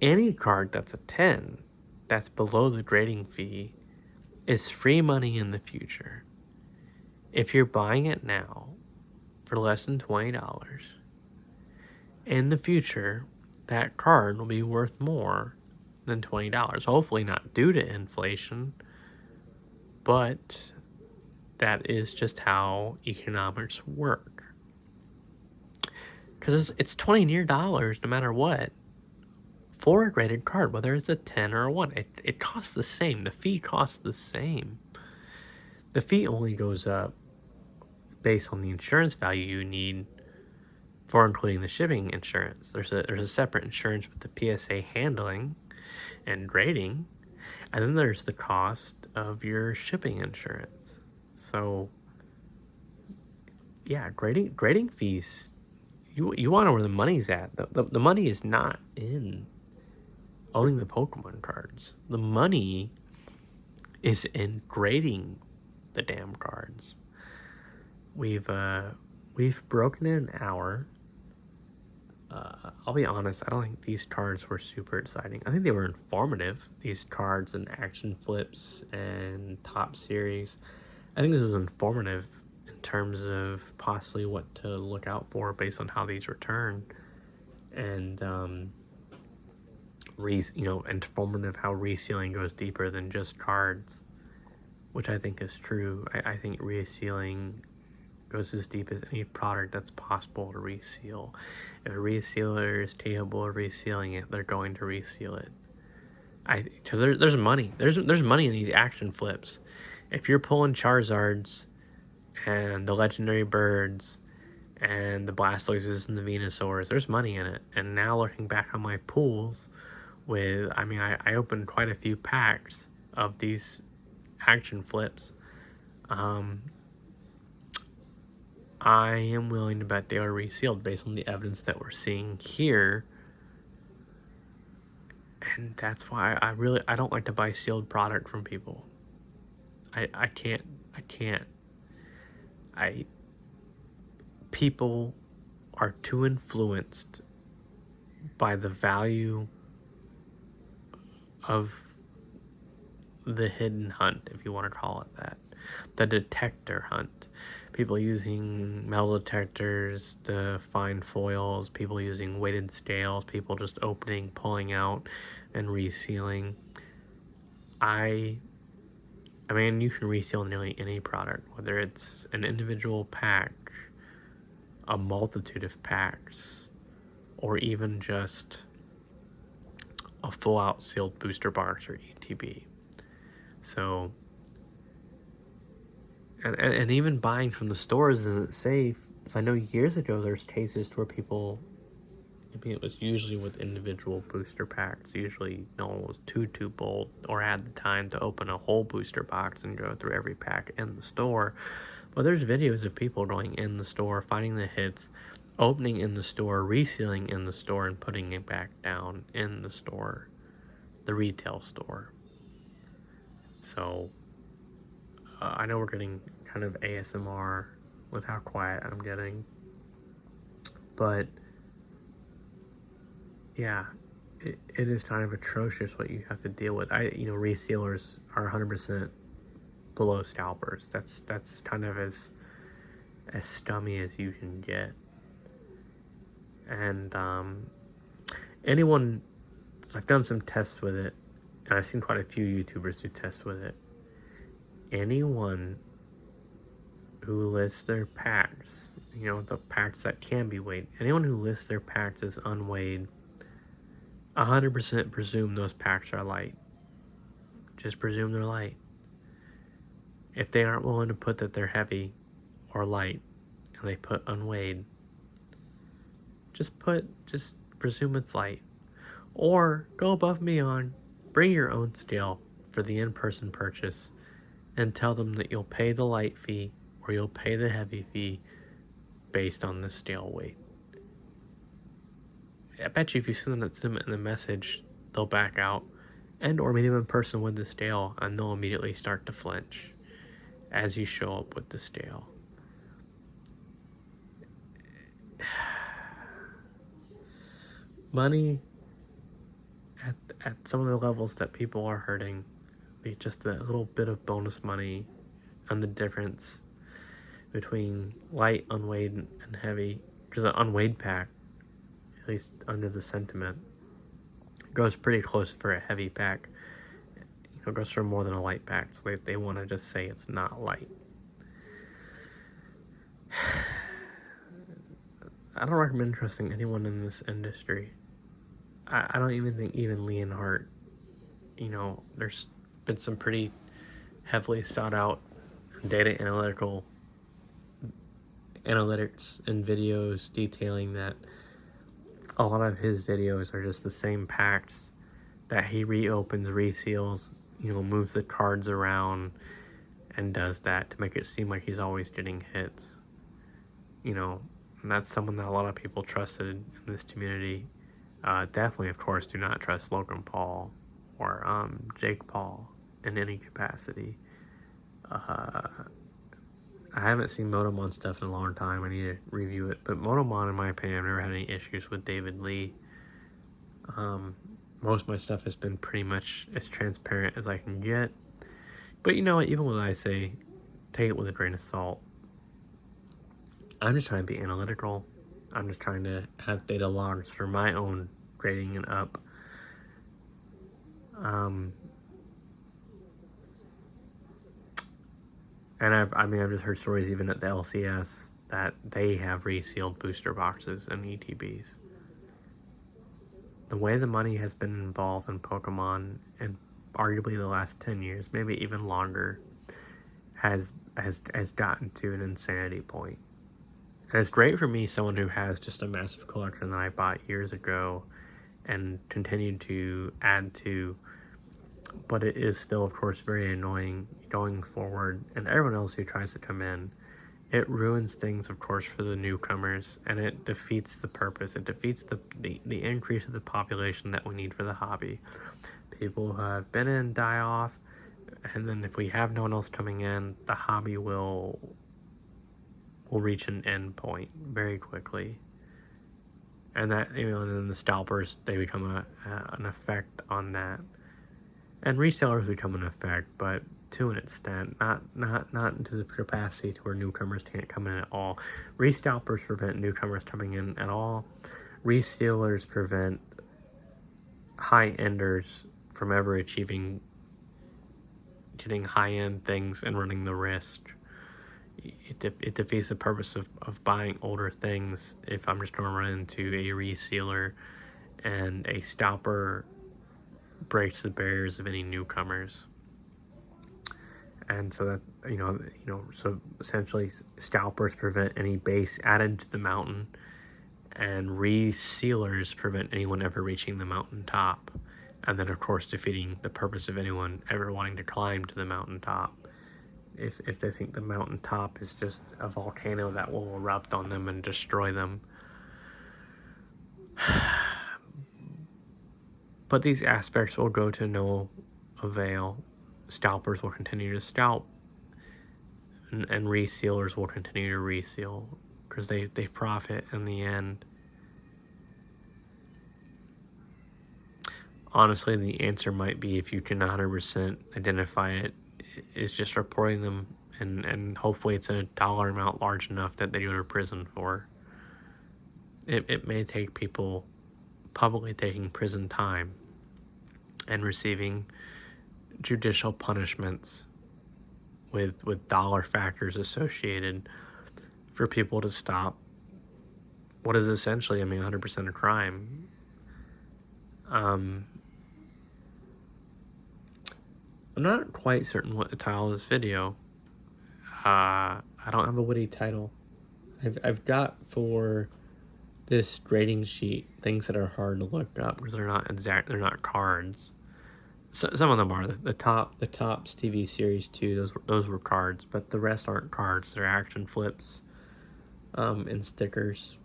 Any card that's a 10 that's below the grading fee is free money in the future. If you're buying it now for less than $20, in the future, that card will be worth more than $20. Hopefully not due to inflation, but that is just how economics work. Because it's $20 near dollars no matter what for a graded card, whether it's a 10 or a 1. It costs the same. The fee costs the same. The fee only goes up based on the insurance value you need for including the shipping insurance. There's a separate insurance with the PSA handling and grading, and then there's the cost of your shipping insurance. So yeah, grading fees, you want to know where the money's at. The money is not in owning the Pokemon cards. The money is in grading the damn cards. We've broken in an hour. I'll be honest, I don't think these cards were super exciting. I think they were informative, these cards and action flips and top series. I think this was informative in terms of possibly what to look out for based on how these return. And, informative how resealing goes deeper than just cards, which I think is true. I think resealing goes as deep as any product that's possible to reseal. If a resealer is capable of resealing it, they're going to reseal it. Because there's money. There's money in these action flips. If you're pulling Charizards and the legendary birds and the Blastoises and the Venusaurs, there's money in it. And now looking back on my pools, I opened quite a few packs of these action flips. I am willing to bet they are resealed based on the evidence that we're seeing here. And that's why I don't like to buy sealed product from people. I can't. People are too influenced by the value of the hidden hunt, if you want to call it that. The detector hunt. People using metal detectors to find foils, people using weighted scales, people just opening, pulling out, and resealing. I mean, you can reseal nearly any product, whether it's an individual pack, a multitude of packs, or even just a full-out sealed booster box or ETB. So, and even buying from the stores isn't safe. So I know years ago there's cases where people, it was usually with individual booster packs. Usually no one was too bold or had the time to open a whole booster box and go through every pack in the store. But there's videos of people going in the store, finding the hits, opening in the store, resealing in the store, and putting it back down in the store, the retail store. So I know we're getting kind of ASMR with how quiet I'm getting, but yeah, it is kind of atrocious what you have to deal with. Resealers are 100% below scalpers. That's kind of as scummy as you can get. And I've done some tests with it, and I've seen quite a few YouTubers do tests with it. anyone who lists their packs, the packs that can be weighed, anyone who lists their packs as unweighed, 100% presume those packs are light. Just presume they're light. If they aren't willing to put that they're heavy or light, and they put unweighed, just presume it's light. Or go above and beyond, bring your own scale for the in-person purchase, and tell them that you'll pay the light fee or you'll pay the heavy fee based on the scale weight. I bet you if you send them in the message, they'll back out, and or meet them in person with the scale, and they'll immediately start to flinch as you show up with the scale. Money at some of the levels that people are hurting, just a little bit of bonus money and the difference between light, unweighed, and heavy, because an unweighed pack, at least under the sentiment, goes pretty close for a heavy pack. It goes for more than a light pack, so they want to just say it's not light. I don't recommend trusting anyone in this industry. I don't even think even Leonhardt, there's been some pretty heavily sought out data analytics and videos detailing that a lot of his videos are just the same packs that he reopens, reseals, moves the cards around and does that to make it seem like he's always getting hits. And that's someone that a lot of people trusted in this community. Definitely, of course, do not trust Logan Paul or Jake Paul in any capacity. I haven't seen Motomon stuff in a long time. I need to review it. But Motomon, in my opinion, I've never had any issues with David Lee. Most of my stuff has been pretty much as transparent as I can get. But you know what? Even when I say take it with a grain of salt, I'm just trying to be analytical. I'm just trying to have data logs for my own grading and up. And I've just heard stories even at the LCS that they have resealed booster boxes and ETBs. The way the money has been involved in Pokemon, and arguably the last 10 years, maybe even longer, has gotten to an insanity point. And it's great for me, someone who has just a massive collection that I bought years ago and continued to add to, but it is still, of course, very annoying going forward, and everyone else who tries to come in. It ruins things, of course, for the newcomers, and it defeats the purpose. It defeats the increase of the population that we need for the hobby. People who have been in die off, and then if we have no one else coming in, the hobby will reach an end point very quickly. And that, and then the scalpers, they become an effect on that. And resellers become an effect, but to an extent, not to the capacity to where newcomers can't come in at all. Rescalpers prevent newcomers coming in at all. Resealers prevent high-enders from ever getting high-end things and running the risk. It defeats the purpose of buying older things if I'm just going to run into a resealer and a scalper breaks the barriers of any newcomers. And so that, so essentially scalpers prevent any base added to the mountain, and resealers prevent anyone ever reaching the mountaintop. And then, of course, defeating the purpose of anyone ever wanting to climb to the mountaintop. If they think the mountaintop is just a volcano that will erupt on them and destroy them. But these aspects will go to no avail. Scalpers will continue to scalp, and resealers will continue to reseal, because they profit in the end. Honestly, the answer might be, if you can 100% identify it, is just reporting them, and hopefully it's a dollar amount large enough that they go to prison for. It may take people publicly taking prison time and receiving judicial punishments with dollar factors associated for people to stop what is essentially, 100% a crime. I'm not quite certain what the title of this video. I don't have a witty title. I've got for this grading sheet things that are hard to look up because they're not cards. So, some of them are. The Topps TV series 2, those were cards, but the rest aren't cards. They're action flips, and stickers.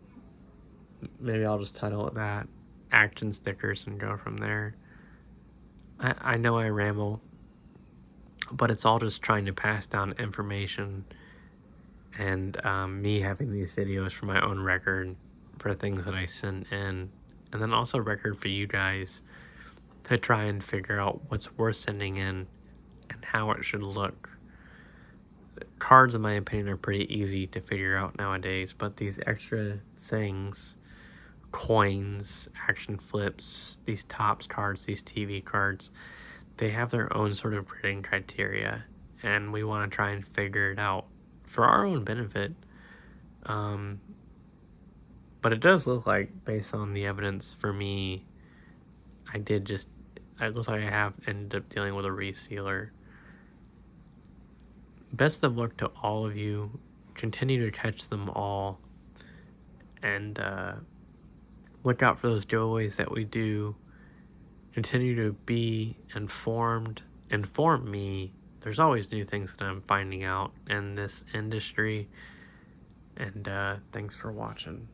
Maybe I'll just title it that, action stickers, and go from there. I know I ramble, but it's all just trying to pass down information, and me having these videos for my own record for things that I send in, and then also record for you guys to try and figure out what's worth sending in and how it should look. Cards, in my opinion, are pretty easy to figure out nowadays, but these extra things, coins, action flips, these Topps cards, these TV cards, they have their own sort of grading criteria, and we want to try and figure it out for our own benefit. But it does look like, based on the evidence for me, it looks like I have ended up dealing with a resealer. Best of luck to all of you. Continue to catch them all. And look out for those giveaways that we do. Continue to be informed. Inform me. There's always new things that I'm finding out in this industry. And thanks for watching.